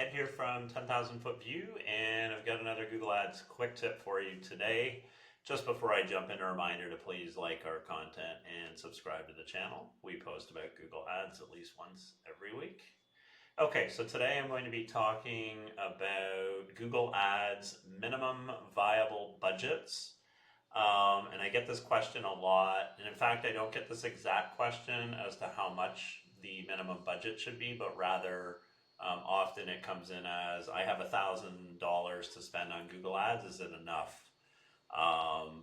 Ed here from 10,000 Foot View, and I've got another Google Ads quick tip for you today. Just before I jump in, a reminder to please like our content and subscribe to the channel. We post about Google Ads at least once every week. Okay, so today I'm going to be talking about Google Ads minimum viable budgets. And I get this question a lot, and in fact I don't get this exact question as to how much the minimum budget should be, but rather often it comes in as, I have $1,000 to spend on Google Ads, is it enough?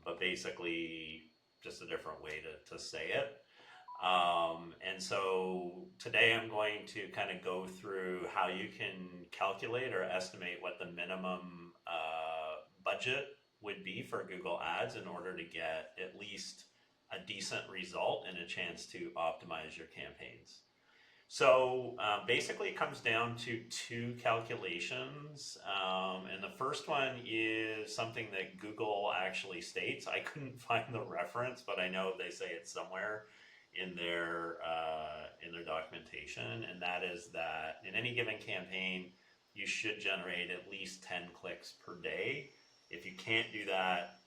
But basically just a different way to say it. And so today I'm going to kind of go through how you can calculate or estimate what the minimum budget would be for Google Ads in order to get at least a decent result and a chance to optimize your campaigns. So basically it comes down to two calculations, and the first one is something that Google actually states. I couldn't find the reference, but I know they say it somewhere in their documentation, and that is that in any given campaign you should generate at least 10 clicks per day. If you can't do that,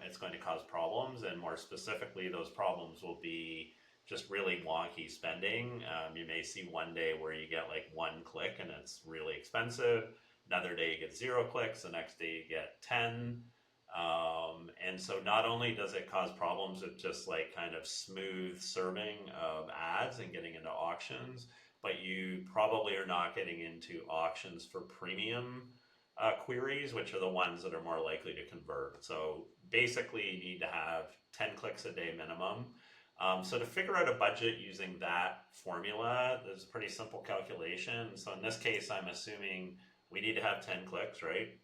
it's going to cause problems, and more specifically those problems will be just really wonky spending. You may see one day where you get like 1 click and it's really expensive. Another day you get 0 clicks. The next day you get 10. And so not only does it cause problems with just like kind of smooth serving of ads and getting into auctions, but you probably are not getting into auctions for premium queries, which are the ones that are more likely to convert. So basically you need to have 10 clicks a day minimum. So to figure out a budget using that formula, there's a pretty simple calculation. So in this case, I'm assuming we need to have 10 clicks, right?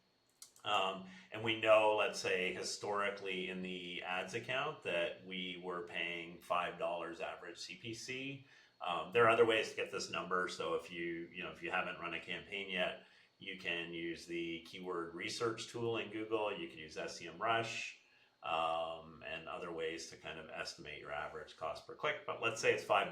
And we know, let's say historically in the ads account, that we were paying $5 average CPC. There are other ways to get this number. So if you haven't run a campaign yet, you can use the keyword research tool in Google. You can use SEMrush. And other ways to kind of estimate your average cost per click. But let's say it's $5.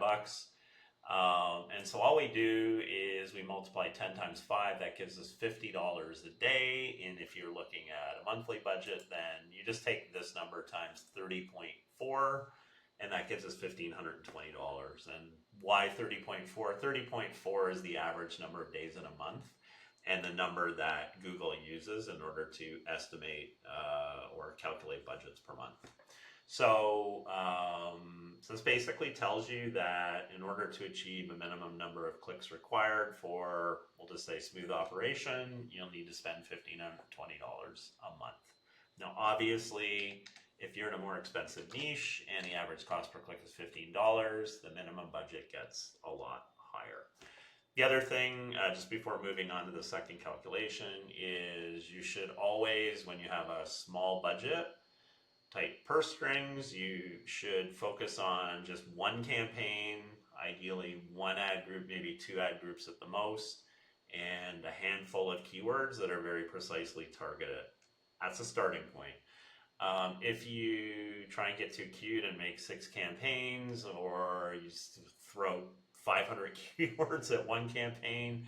And so all we do is we multiply 10 times 5, that gives us $50 a day. And if you're looking at a monthly budget, then you just take this number times 30.4, and that gives us $1,520. And why 30.4? 30.4 is the average number of days in a month, and the number that Google uses in order to estimate or calculate budgets per month. So this basically tells you that in order to achieve a minimum number of clicks required for, we'll just say, smooth operation, you'll need to spend $1,520 a month. Now obviously, if you're in a more expensive niche and the average cost per click is $15, the minimum budget gets a lot higher. The other thing, just before moving on to the second calculation, is you should always, when you have a small budget, tight purse strings, you should focus on just one campaign, ideally one ad group, maybe 2 ad groups at the most, and a handful of keywords that are very precisely targeted. That's a starting point. If you try and get too cute and make 6 campaigns, or you throw 500 keywords at one campaign,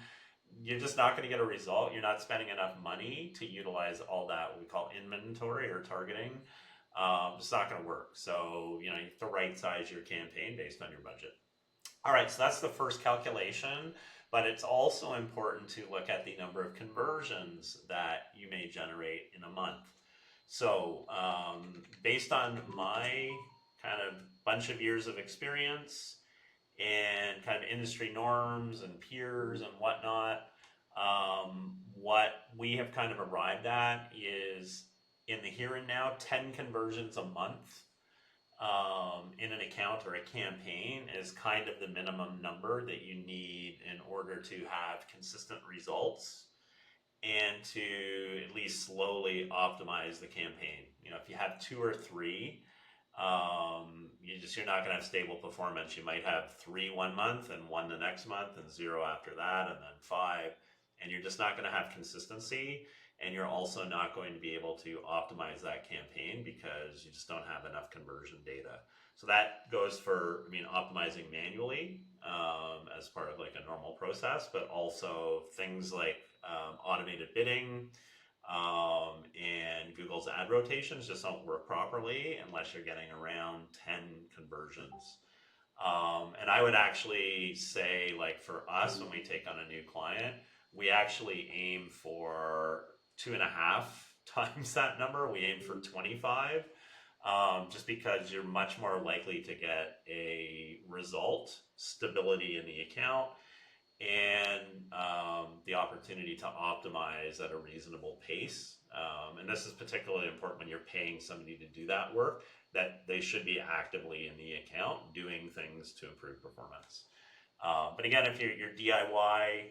you're just not going to get a result. You're not spending enough money to utilize all that what we call inventory or targeting. It's not going to work. So you have to right size your campaign based on your budget. All right, so that's the first calculation, but it's also important to look at the number of conversions that you may generate in a month. So based on my kind of bunch of years of experience and kind of industry norms and peers and whatnot, what we have kind of arrived at is, in the here and now, 10 conversions a month in an account or a campaign is kind of the minimum number that you need in order to have consistent results and to at least slowly optimize the campaign. If you have 2 or 3, you're not going to have stable performance. You might have 3 one month and 1 the next month and 0 after that, and then 5, and you're just not going to have consistency, and you're also not going to be able to optimize that campaign because you just don't have enough conversion data. So that goes for, optimizing manually as part of like a normal process, but also things like automated bidding and Google's ad rotations just don't work properly unless you're getting around 10 conversions. And I would actually say, like for us, when we take on a new client, we actually aim for 2.5 times that number. We aim for 25, just because you're much more likely to get a result, stability in the account, and the opportunity to optimize at a reasonable pace. And this is particularly important when you're paying somebody to do that work, that they should be actively in the account doing things to improve performance. But again, if you're DIY,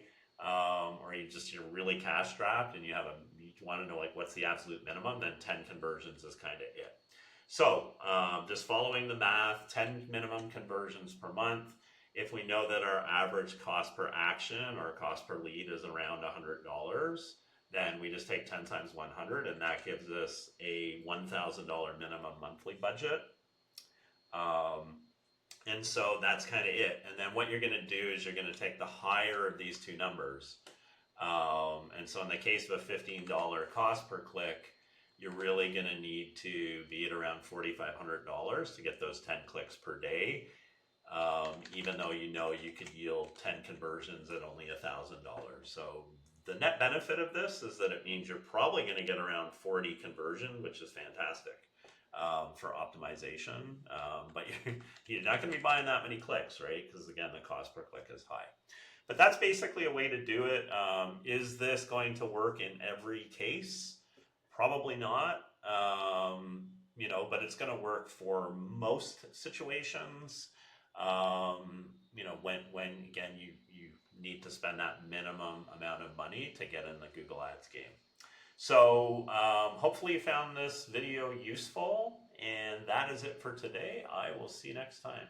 or you're really cash strapped and you want to know like what's the absolute minimum, then 10 conversions is kind of it. So just following the math, 10 minimum conversions per month. If we know that our average cost per action or cost per lead is around $100, then we just take 10 times 100, and that gives us a $1,000 minimum monthly budget. And so that's kind of it. And then what you're going to do is you're going to take the higher of these two numbers. And so in the case of a $15 cost per click, you're really going to need to be at around $4,500 to get those 10 clicks per day. Even though you could yield 10 conversions at only $1,000. So the net benefit of this is that it means you're probably going to get around 40 conversion, which is fantastic for optimization. But you're not going to be buying that many clicks, right? Because again, the cost per click is high. But that's basically a way to do it. Is this going to work in every case? Probably not. But it's going to work for most situations. When again you need to spend that minimum amount of money to get in the Google Ads game. So hopefully you found this video useful, and that is it for today. I will see you next time.